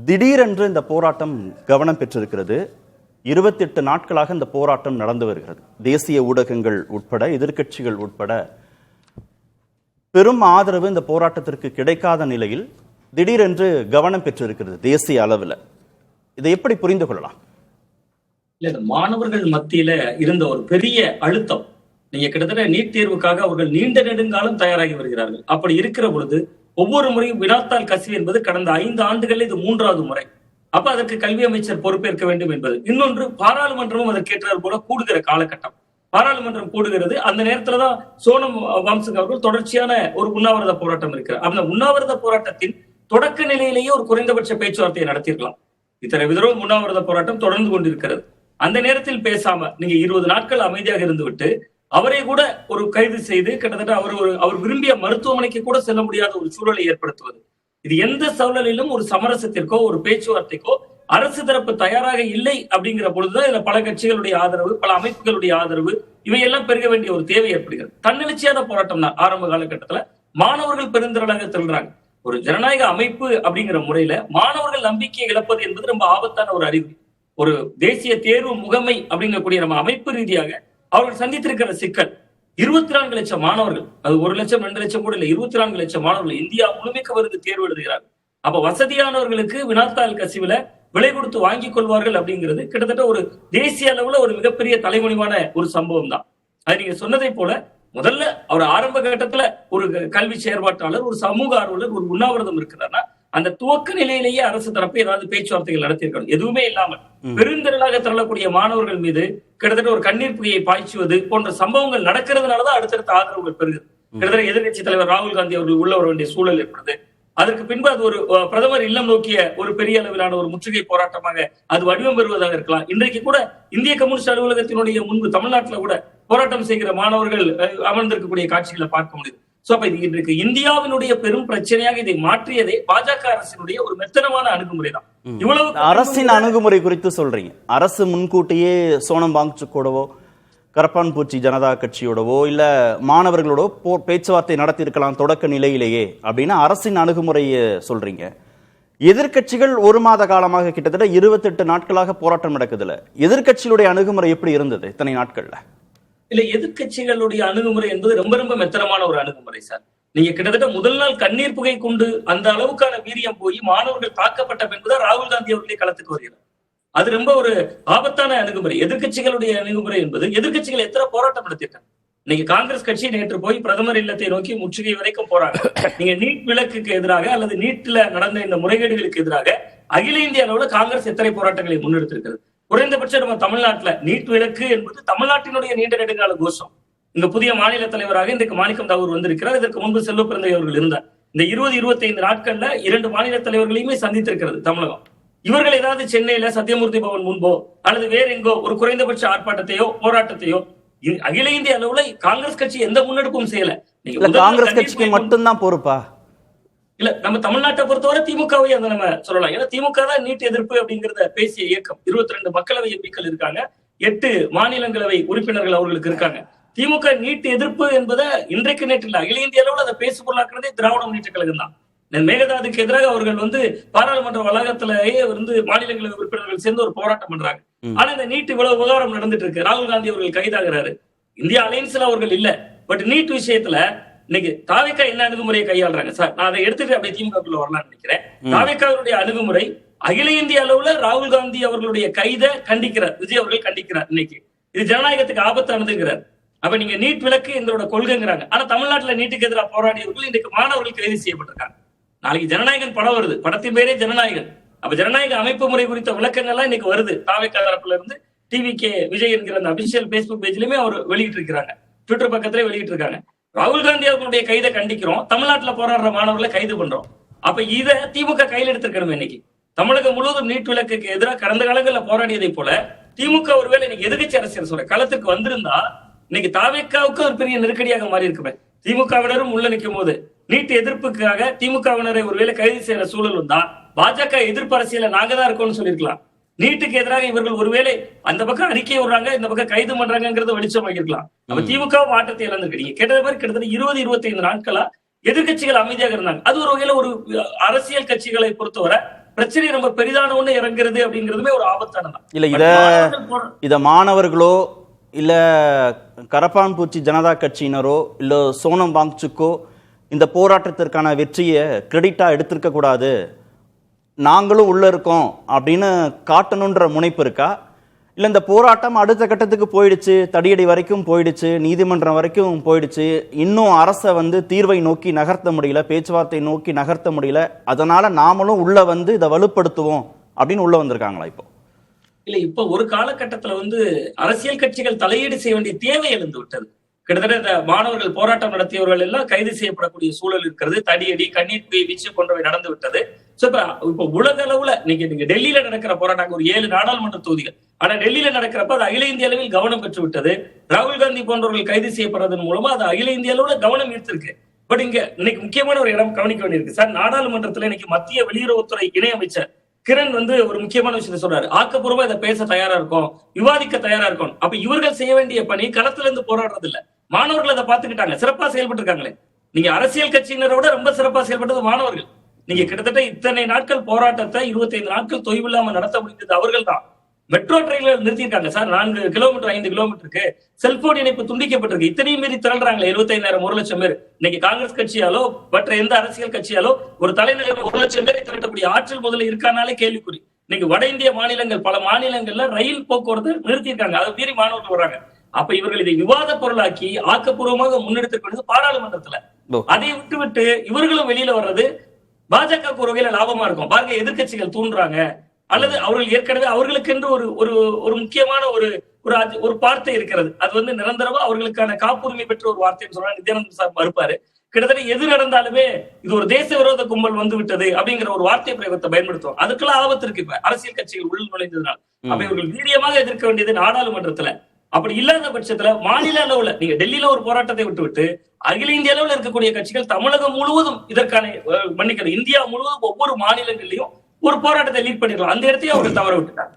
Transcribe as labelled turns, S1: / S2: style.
S1: திடீரென்று இந்த போராட்டம் கவனம் பெற்றிருக்கிறது. 28 நாட்களாக இந்த போராட்டம் நடந்து வருகிறது. தேசிய ஊடகங்கள் உட்பட எதிர்க்கட்சிகள் உட்பட பெரும் ஆதரவு இந்த போராட்டத்திற்கு கிடைக்காத நிலையில் திடீரென்று கவனம் பெற்றிருக்கிறது தேசிய அளவில். இதை எப்படி புரிந்து கொள்ளலாம்?
S2: மாணவர்கள் மத்தியில இருந்த ஒரு பெரிய அழுத்தம், நீங்க கிட்டத்தட்ட நீட் தேர்வுக்காக அவர்கள் நீண்ட நெடுங்காலம் தயாராகி வருகிறார்கள். அப்படி இருக்கிற பொழுது ஒவ்வொரு முறையும் வினாத்தாள் கசிவு என்பது கடந்த 5 ஆண்டுகளில் இது 3வது முறை. அப்ப அதற்கு கல்வி அமைச்சர் பொறுப்பேற்க வேண்டும் என்பது. இன்னொன்று, பாராளுமன்றமும் அதற்கேற்றார் போல கூடுகிற காலகட்டம். பாராளுமன்றம் கூடுகிறது. அந்த நேரத்துலதான் சோனம் வாங்சுக் அவர்கள் தொடர்ச்சியான ஒரு உண்ணாவிரத போராட்டம் இருக்கிறார். அந்த உண்ணாவிரத போராட்டத்தின் தொடக்க நிலையிலேயே ஒரு குறைந்தபட்ச பேச்சுவார்த்தையை நடத்திருக்கலாம். இத்தனை விதரும் உண்ணாவிரத போராட்டம் தொடர்ந்து கொண்டிருக்கிறது. அந்த நேரத்தில் பேசாம நீங்க 20 நாட்கள் அமைதியாக இருந்துவிட்டு அவரை கூட ஒரு கைது செய்து கிட்டத்தட்ட அவர் விரும்பிய மருத்துவமனைக்கு கூட செல்ல முடியாத ஒரு சூழலை ஏற்படுத்துவது, இது எந்த சூழலிலும் ஒரு சமரசத்திற்கோ ஒரு பேச்சுவார்த்தைக்கோ அரசு தரப்பு தயாராக இல்லை. அப்படிங்கிற பொழுதுதான் இதுல பல கட்சிகளுடைய ஆதரவு, பல அமைப்புகளுடைய ஆதரவு இவையெல்லாம் பெருக வேண்டிய ஒரு தேவை ஏற்படுகிறது. தன்னெழுச்சியான போராட்டம் தான் ஆரம்ப காலகட்டத்துல. மாணவர்கள் பெருந்திரளாக திரள்றாங்க. ஒரு ஜனநாயக அமைப்பு அப்படிங்கிற முறையில மாணவர்கள் நம்பிக்கையை இழப்பது என்பது ரொம்ப ஆபத்தான ஒரு அறிகுறி. ஒரு தேசிய தேர்வு முகமை அப்படிங்கக்கூடிய நம்ம அமைப்பு ரீதியாக அவர்கள் சந்தித்திருக்கிற சிக்கல், 24 லட்சம் மாணவர்கள், அது 1 லட்சம் 2 லட்சம் கூட இல்ல, 24 லட்சம் மாணவர்கள் இந்தியா முழுமைக்கு வருது தேர்வு எழுதுகிறார்கள். அப்ப வசதியானவர்களுக்கு வினாத்தாள் கசிவுல விலை கொடுத்து வாங்கிக் கொள்வார்கள் அப்படிங்கிறது கிட்டத்தட்ட ஒரு தேசிய அளவுல ஒரு மிகப்பெரிய தலைமொழிவான ஒரு சம்பவம் தான். அது நீங்க சொன்னதை போல முதல்ல அவர் ஆரம்ப கட்டத்துல ஒரு கல்வி செயற்பாட்டாளர், ஒரு சமூக ஆர்வலர், ஒரு உண்ணாவிரதம் இருக்கிறார்னா அந்த துவக்க நிலையிலேயே அரசு தரப்பு ஏதாவது பேச்சுவார்த்தைகள் நடத்தியிருக்கணும். எதுவுமே இல்லாமல் பெருந்திரளாக திரளக்கூடிய மாணவர்கள் மீது கிட்டத்தட்ட ஒரு கண்ணீர் புகையை பாய்ச்சுவது போன்ற சம்பவங்கள் நடக்கிறதுனாலதான் அடுத்தடுத்த ஆதரவுகள் பெறுகிறது. கிட்டத்தட்ட எதிர்கட்சி தலைவர் ராகுல் காந்தி அவர்கள் உள்ள வர வேண்டிய சூழல் ஏற்படுது. அதற்கு பின்பு அது ஒரு பிரதமர் இல்லம் நோக்கிய ஒரு பெரிய அளவிலான ஒரு முற்றுகை போராட்டமாக அது வடிவம் பெறுவதாக இருக்கலாம். இன்றைக்கு கூட இந்திய கம்யூனிஸ்ட் அலுவலகத்தினுடைய முன்பு தமிழ்நாட்டில் கூட போராட்டம் செய்கிற மாணவர்கள் அமர்ந்திருக்கக்கூடிய காட்சிகளை பார்க்க முடியுது. இன்றைக்கு இந்தியாவினுடைய பெரும் பிரச்சனையாக இதை மாற்றியதே பாஜக அரசினுடைய ஒரு மெத்தனமான அணுகுமுறை தான். இவ்வளவு
S1: அரசின் அணுகுமுறை குறித்து சொல்றீங்க. அரசு முன்கூட்டியே சோனம் வாங்சுக்கோடவோ கரப்பான்பூச்சி ஜனதா கட்சியோடவோ இல்ல மாணவர்களோட பேச்சுவார்த்தை நடத்தி இருக்கலாம் தொடக்க நிலையிலேயே அப்படின்னு அரசின் அணுகுமுறையை சொல்றீங்க. எதிர்கட்சிகள் 1 மாத காலமாக கிட்டத்தட்ட 28 நாட்களாக போராட்டம் நடக்குதுல, எதிர்கட்சிகளுடைய அணுகுமுறை எப்படி இருந்தது இத்தனை நாட்கள்ல?
S2: இல்ல, எதிர்கட்சிகளுடைய அணுகுமுறை என்பது ரொம்ப ரொம்ப மெத்தனமான ஒரு அணுகுமுறை சார். நீங்க கிட்டத்தட்ட முதல் நாள் கண்ணீர் புகை கொண்டு அந்த அளவுக்கான வீரியம் போய் மாணவர்கள் தாக்கப்பட்ட பின்புதான் ராகுல் காந்தி அவர்களே களத்துக்கு வருகிறார். அது ரொம்ப ஒரு ஆபத்தான அணுகுமுறை. எதிர்கட்சிகளுடைய அணுகுமுறை என்பது, எதிர்கட்சிகள் எத்தனை போராட்டம் நடத்திருக்காங்க. நீங்க காங்கிரஸ் கட்சி நேற்று போய் பிரதமர் இல்லத்தை நோக்கி முற்றுகை வரைக்கும் போறாங்க. நீங்க நீட் விலக்குக்கு எதிராக அல்லது நீட்ல நடந்த இந்த முறைகேடுகளுக்கு எதிராக அகில இந்திய அளவுல காங்கிரஸ் எத்தனை போராட்டங்களை முன்னெடுத்திருக்கிறது. குறைந்தபட்சம் நம்ம தமிழ்நாட்டுல நீட் விலக்கு என்பது தமிழ்நாட்டினுடைய நீண்ட நெடுங்கால கோஷம். இங்க புதிய மாநில தலைவராக இன்றைக்கு மாணிக்கம் தாகூர் வந்திருக்கிறார். இதற்கு முன்பு செல்வ பிறந்தை அவர்கள் இருந்தார். இந்த 20-25 நாட்கள்ல 2 மாநில தலைவர்களையுமே சந்தித்திருக்கிறது தமிழகம். இவர்கள் ஏதாவது சென்னையில சத்தியமூர்த்தி பவன் முன்போ அல்லது வேற எங்கோ ஒரு குறைந்தபட்ச ஆர்ப்பாட்டத்தையோ போராட்டத்தையோ அகில இந்திய அளவுல காங்கிரஸ் கட்சி எந்த முன்னெடுப்பும் செய்யல.
S1: காங்கிரஸ் கட்சிக்கு மட்டும்தான் பொறுப்பா?
S2: இல்ல, நம்ம தமிழ்நாட்டை பொறுத்தவரை திமுகவை அந்த நம்ம சொல்லலாம். ஏன்னா திமுக தான் நீட் எதிர்ப்பு அப்படிங்கறத பேசிய இயக்கம். 22 மக்களவை எம்பிக்கள் இருக்காங்க, 8 மாநிலங்களவை உறுப்பினர்கள் அவர்களுக்கு இருக்காங்க. திமுக நீட் எதிர்ப்பு என்பதை இன்றைக்கு நேற்று இல்ல, அகில இந்திய அளவில் அதை பேசு பொருளாக்குறதே திராவிட முன்னேற்ற கழகம் தான். மேகதாதுக்கு எதிராக அவர்கள் பாராளுமன்ற வளாகத்திலேயே மாநிலங்களவை உறுப்பினர்கள் சேர்ந்து ஒரு போராட்டம் பண்றாங்க. ஆனா இந்த நீட் இவ்வளவு விவகாரம் நடந்துட்டு இருக்கு. ராகுல் காந்தி அவர்கள் கைதாகிறாரு. இந்தியா அலையன்ஸ்ல அவர்கள் இல்ல. பட் நீட் விஷயத்துல இன்னைக்கு தாவேக்கா என்ன அணுகுமுறையை கையாளுறாங்க சார், நான் அதை எடுத்துட்டு அப்படியே திமுகக்குள்ள வரலாம்னு நினைக்கிறேன். தாவேக்காவுடைய அணுகுமுறை அகில இந்திய அளவுல ராகுல் காந்தி அவர்களுடைய கைதை கண்டிக்கிறார், விஜய் அவர்கள் கண்டிக்கிறார். இன்னைக்கு இது ஜனநாயகத்துக்கு ஆபத்தானதுங்கிறார். அப்ப நீங்க நீட் விலக்கு எங்களோட கொள்கைங்கிறாங்க. ஆனா தமிழ்நாட்டுல நீட்டுக்கு எதிராக போராடியவர்கள் இன்றைக்கு மாணவர்கள் கைது செய்யப்பட்டிருக்காங்க. நாளைக்கு ஜனநாயகன் படம் வருது, படத்தின் பேரே ஜனநாயகன். அப்ப ஜனநாயக அமைப்பு முறை குறித்த விளக்கங்கள்லாம் இன்னைக்கு வருது. தாவேக்கா தரப்புல இருந்து டிவிகே விஜய் என்கிற அந்த அபிஷியல் பேஸ்புக் பேஜ்லயுமே அவர் வெளியிட்டு இருக்கிறாங்க, ட்விட்டர் பக்கத்திலே வெளியிட்டு இருக்காங்க. ராகுல் காந்தி அவர்களுடைய கைதை கண்டிக்கிறோம், தமிழ்நாட்டுல போராடுற மாணவர்களை கைது பண்றோம். அப்ப இதை திமுக கையில் எடுத்திருக்கணும். இன்னைக்கு தமிழகம் முழுவதும் நீட் விலக்குக்கு எதிராக கடந்த காலங்களில் போராடியதை போல திமுக ஒருவேளை இன்னைக்கு எதிர்கட்சி அரசியல் சொல்ற களத்துக்கு வந்திருந்தா இன்னைக்கு தாவேக்காவுக்கு ஒரு பெரிய நெருக்கடியாக மாறி இருக்குமே. திமுகவினரும் உள்ள நிற்கும் போது நீட் எதிர்ப்புக்காக திமுகவினரை ஒருவேளை கைது செய்யற சூழல் வந்தா பாஜக எதிர்ப்பு அரசியல நாங்க தான் இருக்கோம்னு சொல்லியிருக்கலாம். நீட்டுக்கு எதிராக இவர்கள் ஒருவேளை அந்த பக்கம் அறிக்கை விடுறாங்க, இந்த பக்கம் கைது பண்றாங்கிறத வெளிச்சமாக்கிருக்கலாம். நம்ம திமுக மாற்றத்தை இழந்திருக்கு. நீங்க கேட்டது மாதிரி கிட்டத்தட்ட 20-25 நாட்களா எதிர்கட்சிகள் அமைதியாக இருந்தாங்க. அது ஒரு வகையில ஒரு அரசியல் கட்சிகளை பொறுத்தவரை பிரச்சனை ரொம்ப பெரிதான ஒண்ணு இறங்குறது அப்படிங்கிறதுமே ஒரு ஆபத்தானதான்.
S1: இல்ல இத மாணவர்களோ இல்ல கரப்பான் பூச்சி ஜனதா கட்சியினரோ இல்ல சோனம் வாங்சுக்கோ இந்த போராட்டத்திற்கான வெற்றியை கிரெடிட்டா எடுத்திருக்க கூடாது, நாங்களும் உள்ள இருக்கோம் அப்படின்னு காட்டணுன்ற முனைப்பு இருக்கா? இல்ல இந்த போராட்டம் அடுத்த கட்டத்துக்கு போயிடுச்சு, தடியடி வரைக்கும் போயிடுச்சு, நீதிமன்றம் வரைக்கும் போயிடுச்சு, இன்னும் அரசை தீர்வை நோக்கி நகர்த்த முடியல, பேச்சுவார்த்தை நோக்கி நகர்த்த முடியல, அதனால நாமளும் உள்ள இதை வலுப்படுத்துவோம் அப்படின்னு உள்ள வந்திருக்காங்களா? இப்போ
S2: இல்ல, இப்ப ஒரு காலகட்டத்துல அரசியல் கட்சிகள் தலையீடு செய்ய வேண்டிய தேவை எழுந்து விட்டது. கிட்டத்தட்ட இந்த மாணவர்கள் போராட்டம் நடத்தியவர்கள் எல்லாம் கைது செய்யப்படக்கூடிய சூழல் இருக்கிறது. தடியடி, கண்ணீர் வீச்சு போன்றவை நடந்து விட்டது. இப்ப உலக அளவுல நீங்க டெல்லியில நடக்கிற போராட்டம் ஒரு 7 நாடாளுமன்ற தொகுதிகள், ஆனா டெல்லியில நடக்கிறப்ப அது அகில இந்திய அளவில் கவனம் பெற்று விட்டது. ராகுல் காந்தி போன்றவர்கள் கைது செய்யப்படுறதன் மூலமா அது அகில இந்திய அளவுல கவனம் ஈர்த்திருக்கு. பட் இங்க இன்னைக்கு முக்கியமான ஒரு இடம் கவனிக்க வேண்டியிருக்கு சார். நாடாளுமன்றத்துல இன்னைக்கு மத்திய வெளியுறவுத்துறை இணை அமைச்சர் கிரண் ஒரு முக்கியமான விஷயத்தை சொல்றாரு. ஆக்கப்பூர்வமா இதை பேச தயாரா இருக்கும், விவாதிக்க தயாரா இருக்கும். அப்ப இவர்கள் செய்ய வேண்டிய பணி களத்துல இருந்து போராடுறது இல்ல, மாணவர்கள் அதை பாத்துக்கிட்டாங்க, சிறப்பா செயல்பட்டு இருக்காங்களே. நீங்க அரசியல் கட்சியினரோட ரொம்ப சிறப்பா செயல்பட்டது மாணவர்கள். நீங்க கிட்டத்தட்ட இத்தனை நாட்கள் போராட்டத்தை 25 நாட்கள் தொய்வில்லாம நடத்த முடிந்தது அவர்கள் தான். மெட்ரோ ட்ரெயின்ல நிறுத்திருக்காங்க சார். 4 கிலோமீட்டர் 5 கிலோமீட்டருக்கு செல்போன் இணைப்பு துண்டிக்கப்பட்டிருக்கு. இத்தனையும் மீறி திரள்றாங்களே 75,000 1 லட்சம் பேர். இன்னைக்கு காங்கிரஸ் கட்சியாலோ மற்ற எந்த அரசியல் கட்சியாலோ ஒரு தலைநகர் 1 லட்சம் பேரை திரட்டக்கூடிய ஆற்றல் முதல்ல இருக்கானாலே கேள்விக்குறி. இன்னைக்கு வட இந்திய மாநிலங்கள், பல மாநிலங்கள்ல ரயில் போக்குவரத்து நிறுத்தியிருக்காங்க, அதை மீறி மாணவர்கள் வர்றாங்க. அப்ப இவர்கள் இதை விவாத பொருளாக்கி ஆக்கப்பூர்வமாக முன்னெடுத்து பாராளுமன்றத்துல, அதை விட்டு இவர்களும் வெளியில வர்றது பாஜக ஒரு வகையில லாபமா இருக்கும். பாருங்க, எதிர்கட்சிகள் தூண்டுறாங்க, அல்லது அவர்கள் ஏற்கனவே அவர்களுக்கென்று ஒரு முக்கியமான ஒரு வார்த்தை இருக்கிறது. அது நிரந்தரமா அவர்களுக்கான காப்புரிமை பெற்ற ஒரு வார்த்தைன்னு சொன்னா நித்யானந்த சார் மறுப்பாரு. கிட்டத்தட்ட எது நடந்தாலுமே இது ஒரு தேச விரோத கும்பல் விட்டது அப்படிங்கிற ஒரு வார்த்தை பிரயோகத்தை பயன்படுத்துவோம். அதுக்கெல்லாம் ஆபத்து இருக்கு இப்ப அரசியல் கட்சிகள் உள் நுழைந்ததுனால். அப்ப இவர்கள் வீரியமாக எதிர்க்க வேண்டியது நாடாளுமன்றத்துல. அப்படி இல்லாத பட்சத்துல மாநில அளவுல நீங்க டெல்லியில ஒரு போராட்டத்தை விட்டு அகில இந்திய அளவுல இருக்கக்கூடிய கட்சிகள் தமிழகம் முழுவதும் இதற்கான மன்னிக்கிறது, இந்தியா முழுவதும் ஒவ்வொரு மாநிலங்களிலும் ஒரு போராட்டத்தை லீட் பண்ணிடலாம். அந்த இடத்தையும் அவங்க தவற விட்டுட்டாங்க.